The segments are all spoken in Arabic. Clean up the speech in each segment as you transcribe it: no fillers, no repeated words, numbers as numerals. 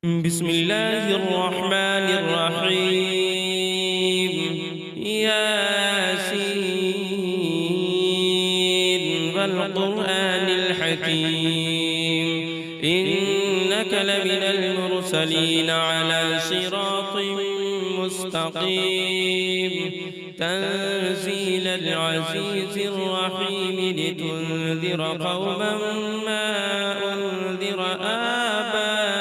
بسم الله الرحمن الرحيم. ياسين والقرآن الحكيم إنك لمن المرسلين على صراط مستقيم تنزيل العزيز الرحيم لتنذر قوما ما أنذر آباؤهم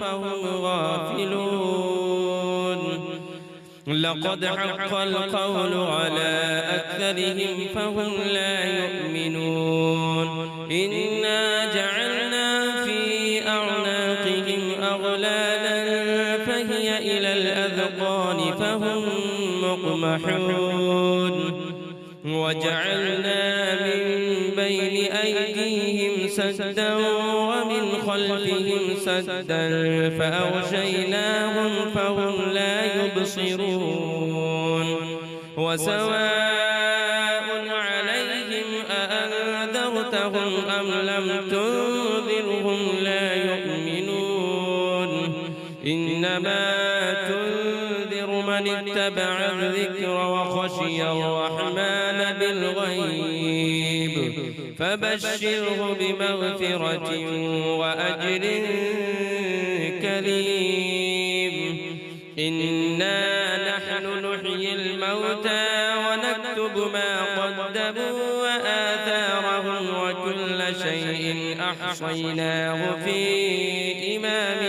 فهم غافلون. لقد حق القول على أكثرهم فهم لا يؤمنون. إنا جعلنا في أعناقهم أغلالا فهي إلى الأذقان فهم مقمحون. وجعلنا من بين أيديهم سدا ومن خلفهم سدا فأغشيناهم فهم لا يبصرون. وسواء عليهم أأنذرتهم أم لم تنذرهم لا يؤمنون. إنما تنذر من اتبع الذكر وخشي الرحمن بالغيب فبشره بمغفرة وأجر كريم. إنا نحن نحيي الموتى ونكتب ما قدموا وآثارهم وكل شيء أحصيناه في إمام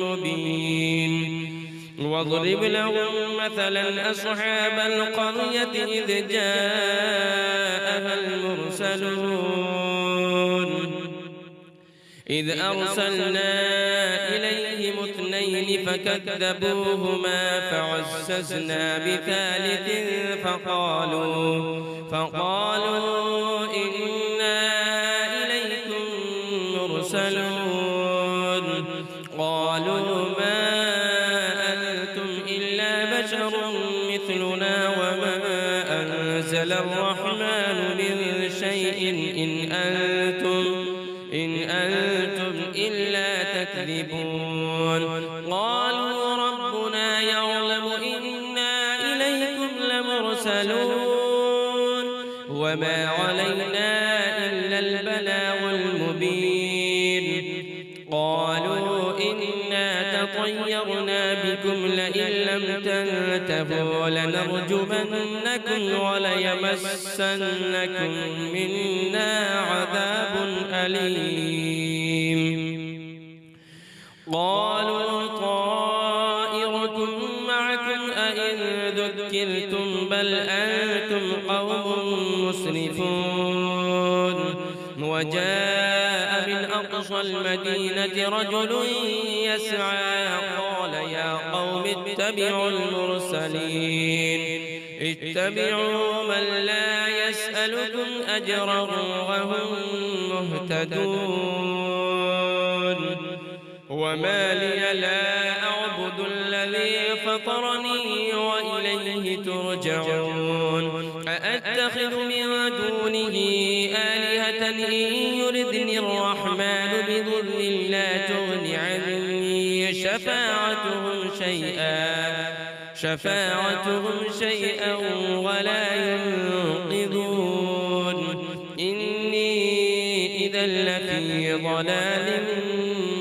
مبين. واضرب لهم مثلا أصحاب القرية إذ جاءها المرسلون إذ أرسلنا إليهم اثنين فكذبوهما فعززنا بثالث فقالوا إنا إليكم مرسلون. قالوا ما أنتم إلا بشر مثلنا وما أنزل الرحمن من شيء إن أنتم إلا تكذبون. قالوا ربنا يعلم إنا إليكم لمرسلون وما علينا إلا البلاغ المبين. قالوا إنا تطيرنا بكم لئن لم تنتهوا لنرجمنكم وليمسنكم منا عذاب أليم. قالوا طائركم معكم أئن ذكرتم بل أنتم قوم مسرفون. وجاء من أقصى المدينة رجل يسعى قال يا قوم اتبعوا المرسلين اتبعوا من لا يسألكم أجرا وهم مهتدون. وما لي لا أعبد الذي فطرني وإليه ترجعون. أأتخذ من دونه آلهة إن يردني الرحمن بضر لا تغن عني شفاعتهم شيئا ولا ينقذون. إني إذا لفي ضلال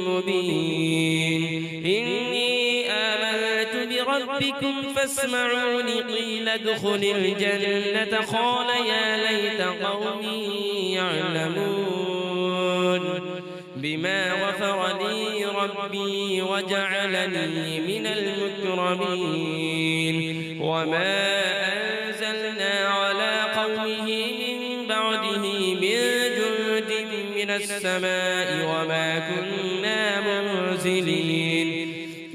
مبين. إني آمنت بربكم فاسمعون قيل ادخل الجنة قال يا ليت قومي يعلمون بما غفر لي ربي وجعلني من المكرمين. وما أنزلنا على قومه من بعده من جند من السماء وما كنا منزلين.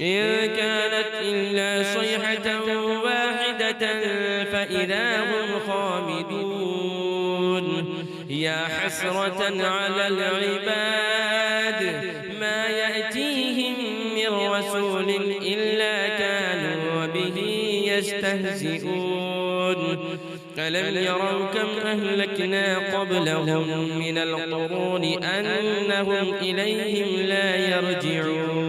إن كانت إلا صيحة واحدة فإذا هم خامدون. يا حسرة على العباد ما يأتيهم من رسول إلا كانوا به يستهزئون. ألم يروا كم أهلكنا قبلهم من القرون أنهم إليهم لا يرجعون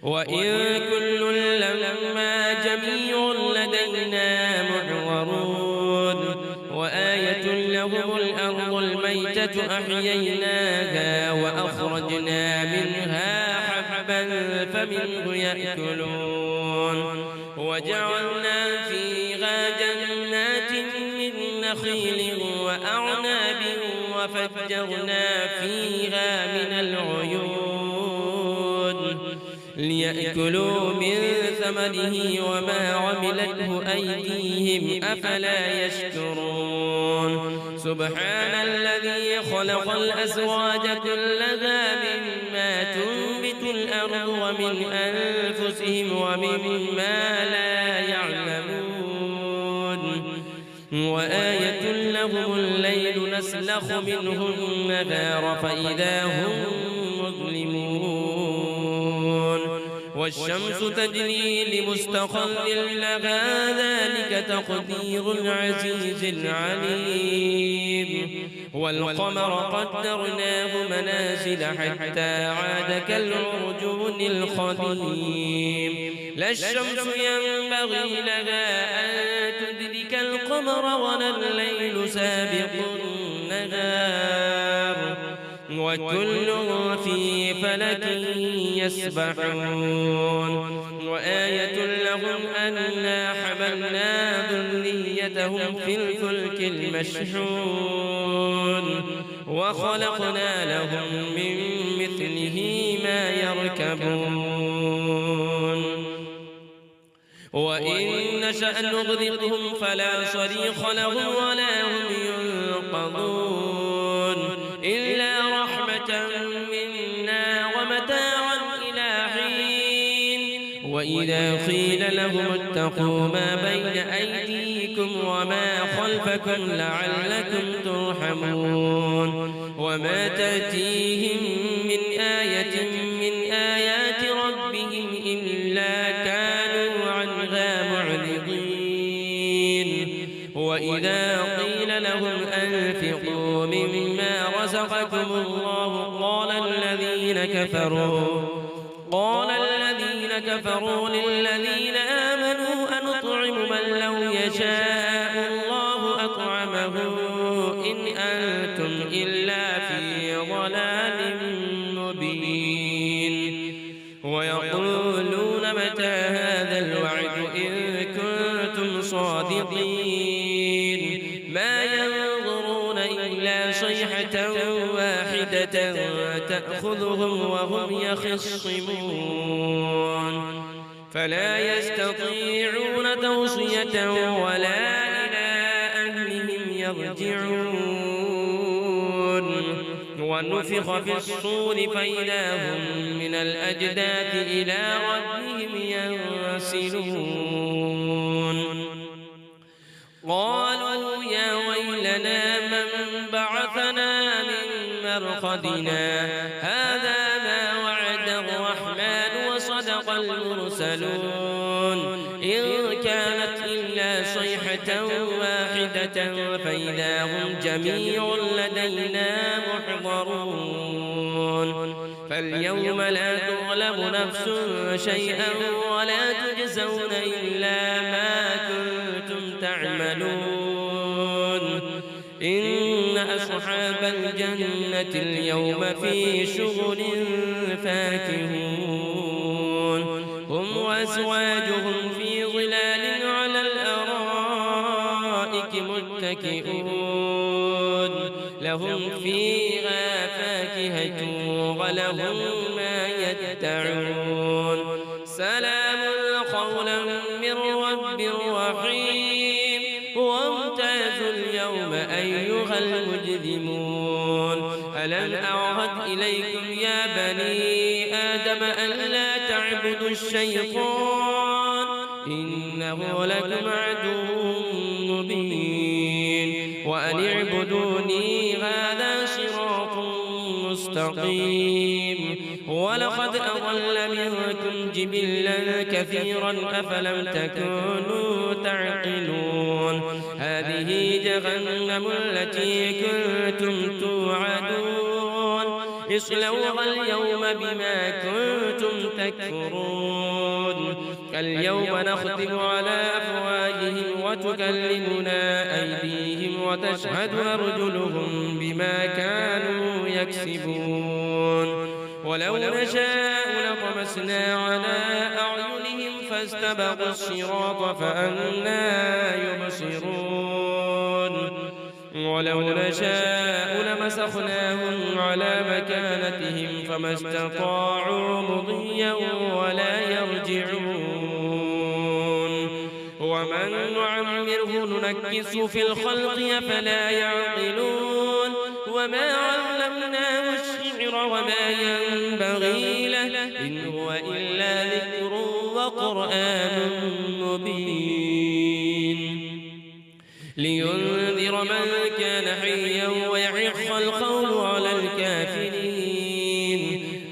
وإن كل لما جميع لدينا محضرون وآية لهم الأرض الميتة أحييناها وأخرجنا منها حبا فمنه يأكلون وجعلنا فيها جنات من نخيل وأعناب وفجرنا فيها من العيون ليأكلوا من ثمره وما عملته أيديهم أفلا يشكرون سبحان الذي خلق الأزواج كلها مما تنبت الأرض ومن أنفسهم ومما لا يعلمون وآية لهم الليل نسلخ منه النهار فإذا هم مظلمون والشمس تجري لمستقر لها ذلك تقدير العزيز العليم والقمر قدرناه منازل حتى عاد كالعرجون القديم لا الشمس ينبغي لها أن تدرك القمر ولا الليل سابق النهار وكل في فلك يسبحون وآية لهم أنا حملنا ذريتهم في الفلك المشحون وخلقنا لهم من مثله ما يركبون وإن نشأ نغرقهم فلا صريخ لهم ولا هم ينقذون إلا رحمة منا ومتاعا إلى حين وإذا قيل لهم اتقوا ما بين أيديكم وما خلفكم لعلكم ترحمون وما تأتيهم من آية من آيات ربهم إلا كانوا عنها معرضين وإذا قيل لهم أنفقوا مما رزقكم الله قال الذين كفروا للذين آمنوا أنطعم من لو يشاء الله أطعمه إن أنتم إلا في ضلال مبين ويقولون متى هذا الوعد إن كنتم صادقين ما ينظرون إلا صيحة واحدة تأخذهم وهم يخصمون فلا يستطيعون توصية ولا إلى أهلهم يرجعون ونفخ في الصور فإذا هم من الأجداث إلى ربهم ينسلون قالوا يا ويلنا من بعثنا من مرقدنا هذا ما وعد الرحمن وصدق المرسلون إن كانت إلا صيحة واحدة فإذا هم جميع لدينا محضرون فاليوم لا تظلم نفس شيئا ولا تجزون إلا ما كنتم تعملون إن أصحاب الجنة اليوم في شغل فاكهون هم وأزواجهم في ظلال على الأرائك متكئون لهم فيها فاكهة ولهم ما يدعون سلام قولا من رب رحيم وامتازوا اليوم أيها المجرمون ألم أعهد إليكم يا بني آدم ألا تعبدوا الشيطان إنه لكم عدو مبين وأن اعبدوني هذا صراط مستقيم ولقد أضل منكم جبلا كثيرا أفلم تكونوا تعقلون هذه جهنم التي كنتم توعدون اصلوها اليوم بما كنتم تكفرون اليوم نختم على أفواههم وتكلمنا أيديهم وتشهد أرجلهم بما كانوا يكسبون ولو نشاء لطمسنا على أعينهم فاستبقوا الصراط فأنى يبصرون ولو نشاء لمسخناهم على مكانتهم فما استطاعوا مضيا ولا يرجعون ومن نعمره ننكسه في الخلق أفلا يعقلون وما علمناه الشعر وما ينبغي له إن هو إلا ذكر وقرآن مبين لينذر من كان حيا ويحق القول على الكافرين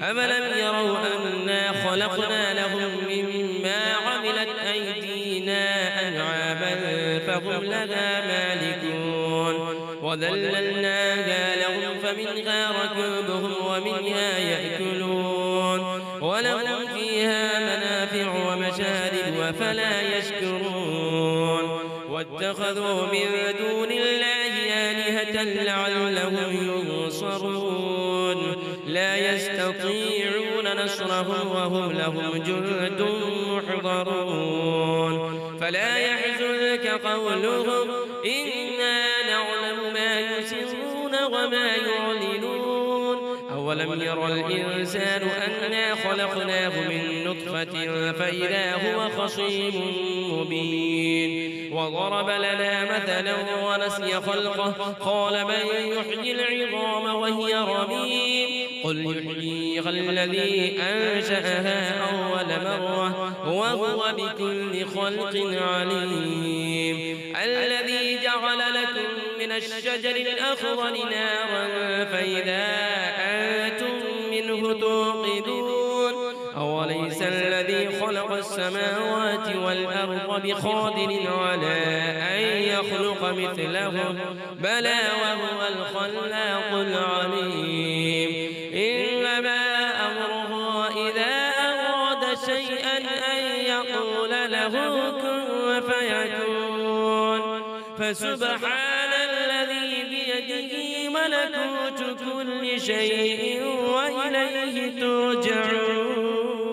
أفلم يروا أنا خلقنا لهم مما عملت أيدينا أنعاما فهم لها مالكون وذللناها لهم فمنها ركوبهم ومنها يأكلون ولهم فيها منافع ومشارب أفلا يشكرون واتخذوا من دون الله آلهة لعلهم ينصرون لا يستطيعون نصرهم وهم لهم جند محضرون فلا يحزنك قولهم إنا نعلم ما يسرون وما يعلنون أولم ير الإنسان أنا خلقناه من نطفة فإذا هو خصيم مبين وضرب لنا مثلا ونسي خلقه قال من يحيي العظام وهي رميم قل يحييها الذي أنشأها أول مرة وهو بكل خلق عليم الذي جعل لكم من الشجر الأخضر نارا فإذا أنتم منه توقدون أوليس الذي خلق السماوات والأرض بقادر على أن يخلق مثلهم بلى وهو الخلاق العليم إنما أمره إذا أراد شيئا أن يقول له كن فيكون فسبحان الذي بيده ملكوت كل شيء وإليه ترجعون